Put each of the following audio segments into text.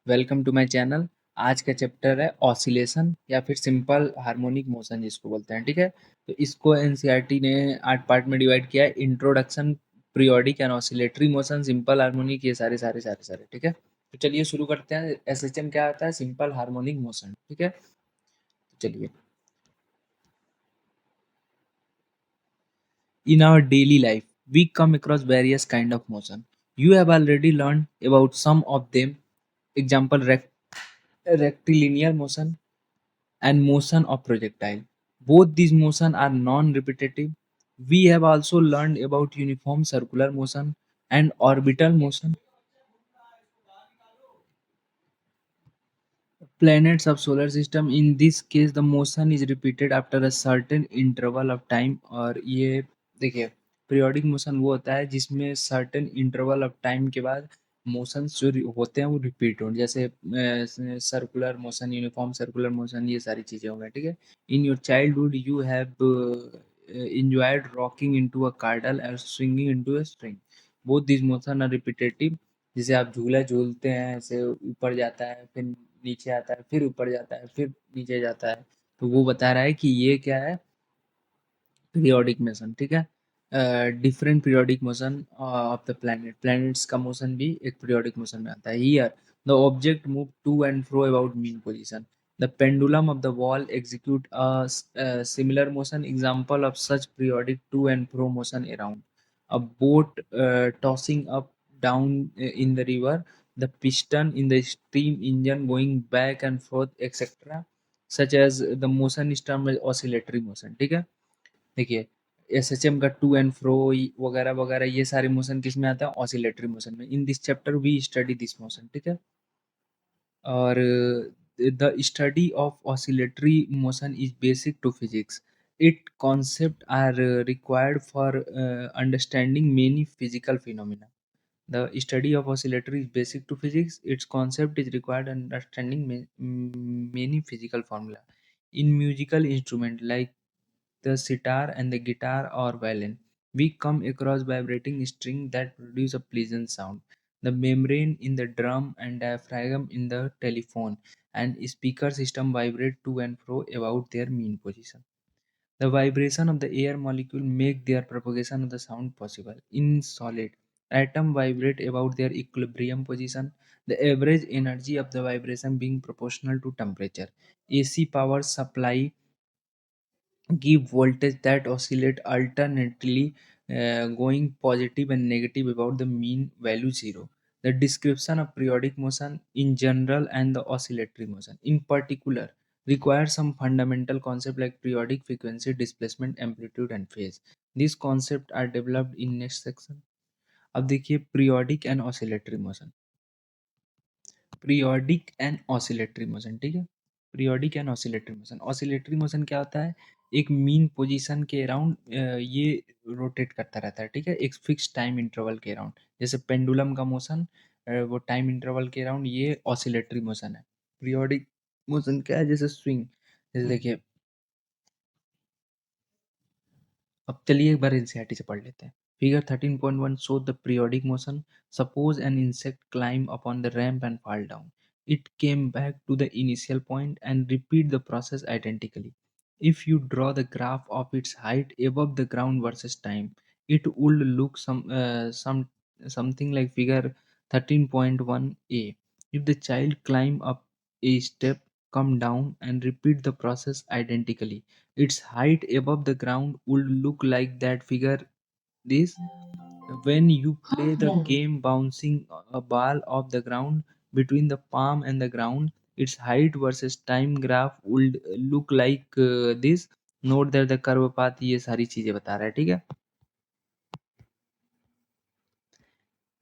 Welcome to my channel. आज का chapter है ऑसिलेशन या फिर सिंपल हार्मोनिक मोशन जिसको बोलते हैं। ठीक है, तो इसको एनसीईआरटी ने 8 पार्ट में डिवाइड किया है। Introduction, periodic and oscillatory motion, simple harmonic, ये सारे सारे सारे सारे। ठीक है, तो चलिए शुरू करते हैं। एसएचएम क्या होता है? Simple harmonic motion. ठीक है, तो चलिए। In our daily life, we come across various kind of motion. You have already learned about some of them. Example, rectilinear motion and motion of projectile. Both these motion are non-repetitive. We have also learned about uniform circular motion and orbital motion. Planets of solar system, in this case the motion is repeated after a certain interval of time। और ये देखिए, periodic motion वो होता है जिसमें certain interval of time के बाद motions जो होते हैं वो रिपीट हो, जैसे circular motion, uniform circular motion, ये सारी चीजें हो गई। ठीक है, in your childhood you have enjoyed rocking into a cradle or swinging into a string। both these motion are repetitive। जैसे आप झूला झूलते हैं, ऐसे ऊपर जाता है, फिर नीचे आता है, फिर ऊपर जाता है, फिर नीचे जाता है, तो वो बता रहा है कि ये क्या है? Periodic motion. ठीक है, different periodic motion of the planets का मोशन भी एक पीरियोडिक मोशन में आता है। Here the object move to and fro about mean position. The pendulum of the wall execute a similar motion। Example of such periodic to and fro motion around a boat tossing up down in the river, the piston in the steam engine going back and forth, etc. such as the motion is termed as oscillatory motion। ठीक है, देखिए, SHM का to and फ्रो वगैरह वगैरह, ये सारे motion किस में आता है? ऑसिलेटरी मोशन में। In this chapter we study this motion. ठीक है, और the study of oscillatory motion is basic to physics. It concept are required for understanding many physical phenomena. The study of oscillatory is basic to physics. Its concept is required understanding many physical formula. In musical instrument like the sitar and the guitar or violin, we come across vibrating string that produce a pleasant sound. The membrane in the drum and diaphragm in the telephone and speaker system vibrate to and fro about their mean position. The vibration of the air molecule make their propagation of the sound possible. In solid, atom vibrate about their equilibrium position, the average energy of the vibration being proportional to temperature. AC power supply give voltage that oscillate alternately, going positive and negative about the mean value zero. The description of periodic motion in general and the oscillatory motion in particular require some fundamental concept like periodic frequency, displacement, amplitude and phase। These concepts are developed in next section। अब देखिए, periodic and oscillatory motion। Periodic and oscillatory motion. ठीक है, periodic and oscillatory motion. Oscillatory motion क्या होता है? एक mean position के around ये रोटेट करता रहता है। ठीक है, एक फिक्स टाइम इंटरवल के अराउंड, जैसे पेंडुलम का मोशन वो टाइम इंटरवल के अराउंड, ये ऑसिलेटरी मोशन है। पीरियोडिक मोशन क्या है? जैसे स्विंग, जैसे देखिए, अब चलिए एक बार एनसीईआरटी से पढ़ लेते हैं। Figure 13.1 show the periodic motion. Suppose an insect climb upon the ramp and fall down. It came back to the initial point and repeat the process identically. If you draw the graph of its height above the ground versus time, it would look something like figure 13.1a. If the child climb up a step, come down and repeat the process identically, its height above the ground would look like that figure this. When you play the game bouncing a ball off the ground between the palm and the ground, its height versus time graph would look like this। Note that the curve path, ये सारी चीजें बता रहा है। ठीक है,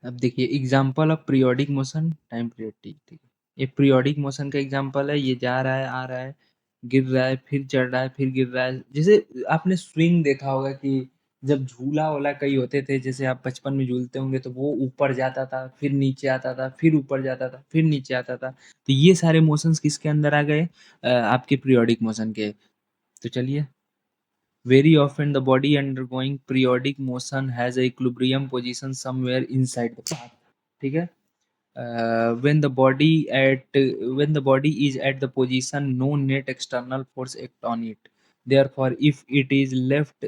अब देखिए example of periodic motion, time period. ठीक ठीक है, ये पीरियोडिक मोशन का एग्जांपल है। ये जा रहा है, आ रहा है, गिर रहा है, फिर चढ़ रहा है, फिर गिर रहा है। जैसे आपने स्विंग देखा होगा कि जब झूला वाला कई होते थे, जैसे आप बचपन में झूलते होंगे, तो वो ऊपर जाता था, फिर नीचे आता था, फिर ऊपर जाता था, फिर नीचे आता था। तो ये सारे मोशंस किसके अंदर आ गए? आपके पीरियोडिक मोशन के। तो चलिए, very often the body undergoing periodic motion has a equilibrium position somewhere inside the path। ठीक है, when the body is at the position no net external force act on it. Therefore if it is left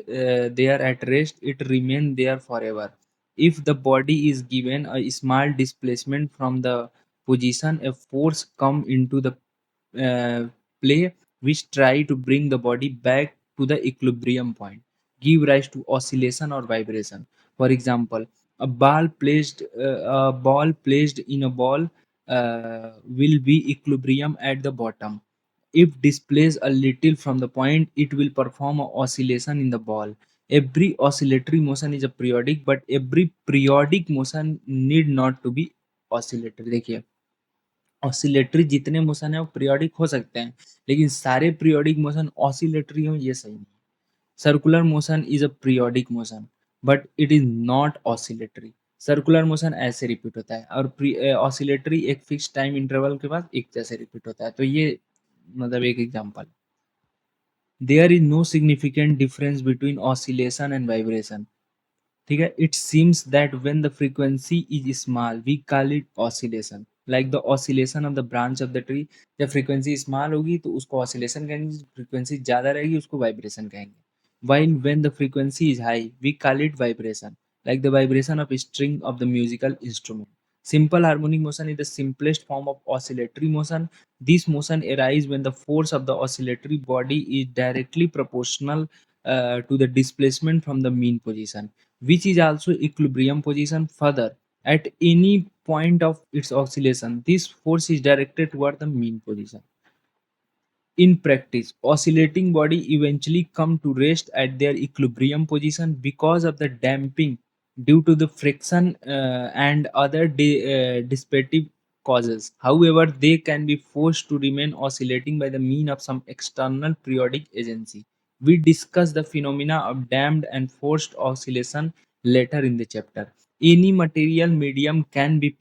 there at rest, it remain there forever. If the body is given a small displacement from the position, a force come into the uh, play which try to bring the body back to the equilibrium point, give rise to oscillation or vibration. For example, a ball placed in a ball will be equilibrium at the bottom. If displaced a little from the point, it will perform a oscillation in the ball. Every oscillatory motion is a periodic, but every periodic motion need not to be oscillatory. देखिए, oscillatory जितने motion है वो periodic हो सकते हैं, लेकिन सारे periodic motion oscillatory हो ये सही नहीं। Circular motion is a periodic motion but it is not oscillatory. Circular motion ऐसे रिपीट होता है और ऑसिलेटरी एक फिक्स टाइम इंटरवल के बाद एक जैसे रिपीट होता है। तो ये मतलब एक example. There is no significant difference between oscillation and vibration. ठीक है, it seems that when the frequency is small we call it oscillation, like the oscillation of the branch of the tree. जब frequency small होगी तो उसको oscillation कहेंगे, frequency ज्यादा रहेगी उसको वाइब्रेशन कहेंगे। while when the frequency is high we call it vibration, like the vibration of a string of the musical instrument. Simple harmonic motion is the simplest form of oscillatory motion. This motion arises when the force of the oscillatory body is directly proportional to the displacement from the mean position, which is also equilibrium position. Further, at any point of its oscillation, this force is directed toward the mean position. In practice, oscillating body eventually come to rest at their equilibrium position because of the damping due to the friction and other dissipative causes. However, they can be forced to remain oscillating by the mean of some external periodic agency. We discuss the phenomena of damped and forced oscillation later in the chapter. Any material medium can be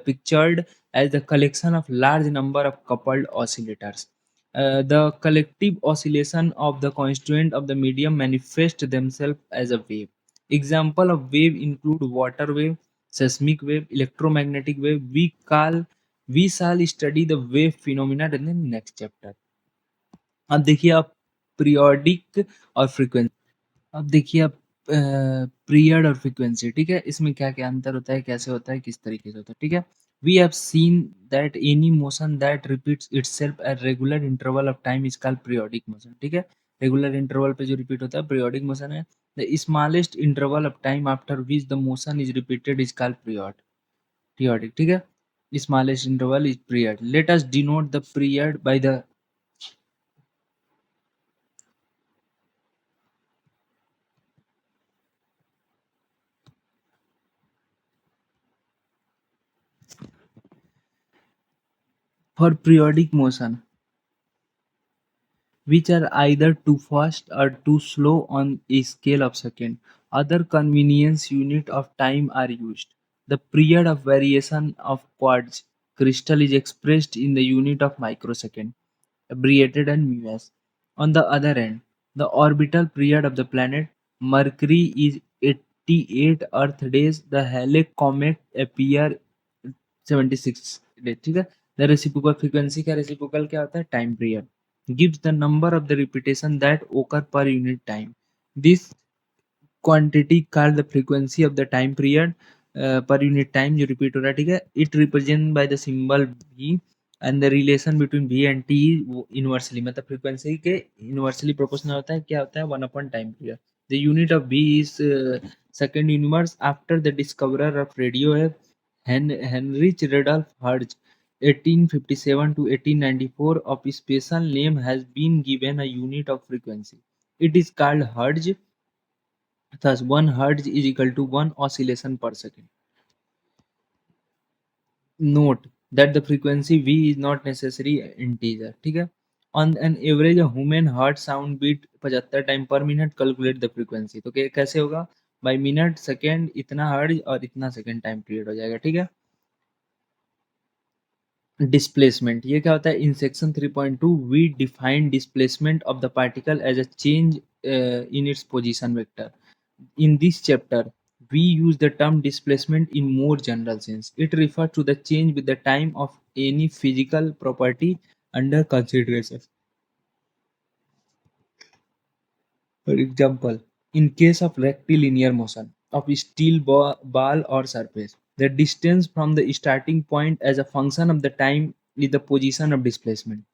pictured as the collection of large number of coupled oscillators. The collective oscillation of the constituent of the medium manifest themselves as a wave. Example of wave include water wave, seismic wave, electromagnetic wave. We shall study the wave phenomena in the next chapter. अब देखिए आप periodic और frequency. अब देखिए आप period और frequency, ठीक है, इसमें क्या क्या अंतर होता है, कैसे होता है, किस तरीके से होता है। ठीक है, we have seen that any motion that repeats itself at regular interval of time is called periodic motion. ठीक है, रेगुलर इंटरवल पे जो रिपीट होता है पीरियोडिक मोशन है। The smallest interval of time after which the motion is repeated is called periodic. ठीक है, smallest interval is period. Let us denote the period by the for periodic motion which are either too fast or too slow on a scale of second. Other convenience unit of time are used. The period of variation of quartz crystal is expressed in the unit of microsecond, abbreviated and ms. On the other hand, the orbital period of the planet Mercury is 88 Earth days. The Halley comet appear 76 days. ठीक है, the reciprocal frequency का reciprocal क्या होता है, time period gives the number of the repetition that occur per unit time. This quantity called the frequency of the time period per unit time जो repeat हो रहा है, ठीक है, it represent by the symbol v and the relation between v and t वो inversely मतलब frequency के inversely proportional होता है, क्या होता है, 1 upon time period. The unit of v is second universe. After the discoverer of radio है Heinrich Rudolf Hertz 1857 to 1894 of special name has been given a unit of frequency. It is called hertz. Thus, 1 hertz is equal to 1 oscillation per second. Note that the frequency V is not necessarily integer. ठीक है, on an average a human heart sound beat 75 time पर minute. Calculate the frequency, तो कैसे होगा, by minute second इतना hertz और इतना second time period हो जाएगा। ठीक है, डिस्प्लेसमेंट ये क्या होता है, in section 3.2 we define displacement of the particle as a change in its position vector. In this chapter we use the term displacement in more general sense. It refers to the change with the time of any physical property under consideration. For example, in case of rectilinear motion of steel ball or surface, the distance from the starting point as a function of the time is the position of displacement.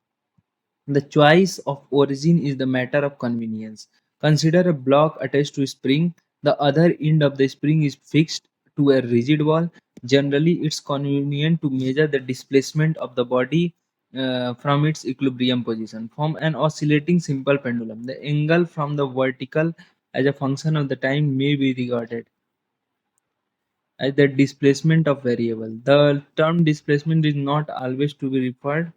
The choice of origin is the matter of convenience. Consider a block attached to a spring. The other end of the spring is fixed to a rigid wall. Generally, it's convenient to measure the displacement of the body from its equilibrium position. From an oscillating simple pendulum, the angle from the vertical as a function of the time may be regarded as the displacement of variable. The term displacement is not always to be referred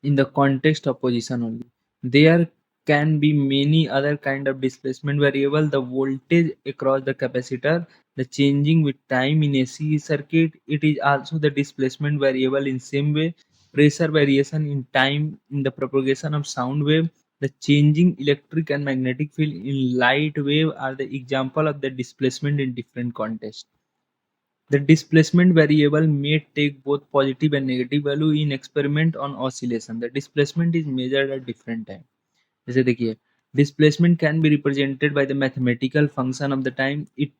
in the context of position only. There can be many other kind of displacement variable. The voltage across the capacitor, the changing with time in AC circuit, it is also the displacement variable in same way. Pressure variation in time in the propagation of sound wave, the changing electric and magnetic field in light wave are the example of the displacement in different contexts. The displacement variable may take both positive and negative value in experiment on oscillation. The displacement is measured at different time. जैसे देखिए, displacement can be represented by the mathematical function of the time. It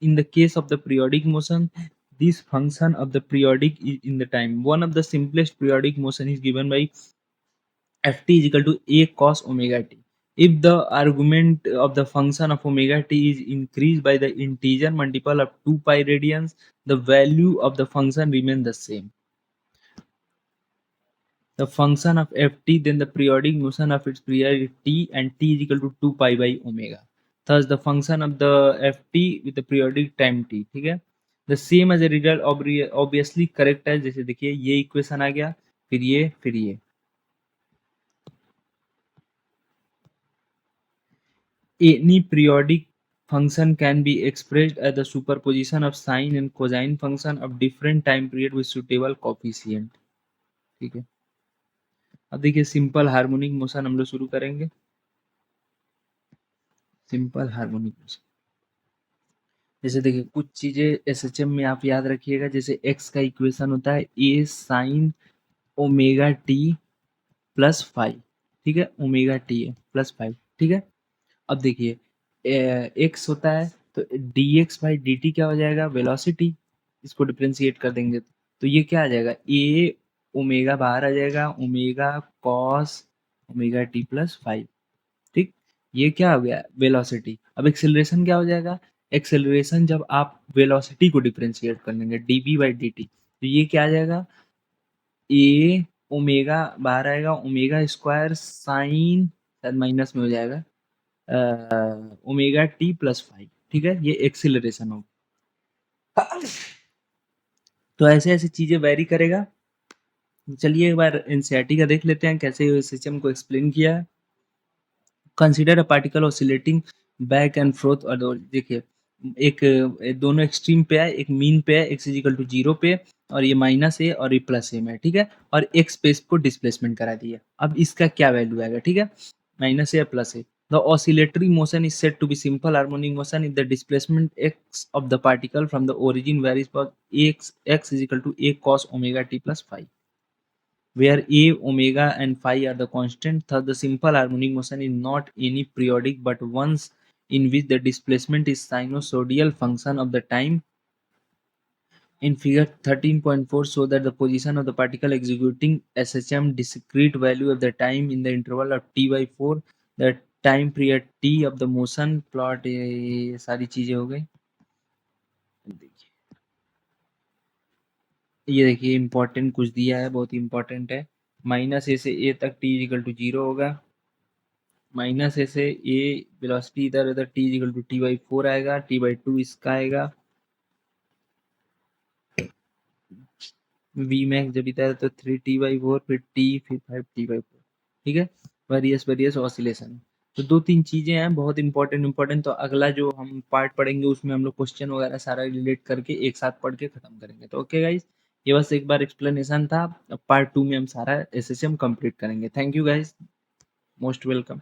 in the case of the periodic motion, this function of the periodic is in the time. One of the simplest periodic motion is given by ft is equal to a cos omega t. If the argument of the function of omega t is increased by the integer multiple of 2 pi radians, the value of the function remains the same. The function of ft, then the periodic motion of its period t, and t is equal to 2 pi by omega. Thus the function of the ft with the periodic time t, ठीक है. The same as a result obviously correct है. जैसे देखिए ये equation आ गया, फिर ये any periodic function can be expressed as the superposition of sine and cosine function of different time period with suitable coefficient. ठीक है. अब देखिए सिंपल हार्मोनिक मोशन हम लोग शुरू करेंगे. सिंपल हार्मोनिक मोशन जैसे देखिए कुछ चीजें एसएचएम में आप याद रखिएगा. जैसे एक्स का इक्वेशन होता है a sine omega t plus five. ठीक है, ओमेगा टी है प्लस फाइव. ठीक है. अब देखिए एक्स होता है तो d x by D t क्या हो जाएगा, वेलोसिटी. इसको डिफ्रेंशिएट कर देंगे तो ये क्या आ जाएगा, ए ओमेगा बाहर आ जाएगा, omega cos omega t plus five. ठीक, ये क्या हो गया वेलोसिटी. अब एक्सेलरेशन क्या हो जाएगा, एक्सेलरेशन जब आप वेलोसिटी को डिफ्रेंशिएट कर लेंगे D B by D T तो ये क्या आ जाएगा, ए ओमेगा बाहर आएगा, ओमेगा स्क्वायर साइन शायद माइनस में हो जाएगा ओमेगा टी प्लस फाइव. ठीक है, ये एक्सिलरेशन हो. तो ऐसे ऐसे चीजें वेरी करेगा. चलिए एक बार एनसीईआरटी का देख लेते हैं कैसे सिस्टम को एक्सप्लेन किया है. Consider a particle oscillating back and fourth. और देखिए एक दोनों एक्सट्रीम पे है, एक मीन पे है, एक्स इजिकल टू जीरो पे, और ये माइनस ए और ये प्लस ए में. ठीक है, और एक स्पेस को डिस्प्लेसमेंट करा दिया. अब इसका क्या वैल्यू आएगा, ठीक है, माइनस ए या plus A. The oscillatory motion is said to be simple harmonic motion if the displacement x of the particle from the origin varies for x is equal to a cos omega t plus phi, where a, omega, and phi are the constant. Thus, the simple harmonic motion is not any periodic but ones in which the displacement is sinusoidal function of the time. In figure 13.4 show that the position of the particle executing SHM discrete value of the time in the interval of t by 4, the time period t of the motion plot. ये सारी चीजें हो गई. ये देखिए important कुछ दिया है, बहुत इंपॉर्टेंट है. माइनस ए से ए तक टी इक्वल टू जीरो होगा. माइनस ए से ए वेलोसिटी इधर उधर T equal to T by four आएगा, टी बाई टू इसका आएगा. वी मैक्स जब इधर तो थ्री टी बाई फोर, फिर टी, फिर फाइव टी बाई फोर. ठीक है, वेरियस वेरियस ऑसिलेशन. तो दो तीन चीजें हैं बहुत इंपॉर्टेंट. तो अगला जो हम पार्ट पढ़ेंगे उसमें हम लोग क्वेश्चन वगैरह सारा रिलेट करके एक साथ पढ़ के खत्म करेंगे. तो ओके गाइज, ये बस एक बार एक्सप्लेनेशन था. अब पार्ट टू में हम सारा एसएचएम कंप्लीट करेंगे. Thank you guys, most welcome.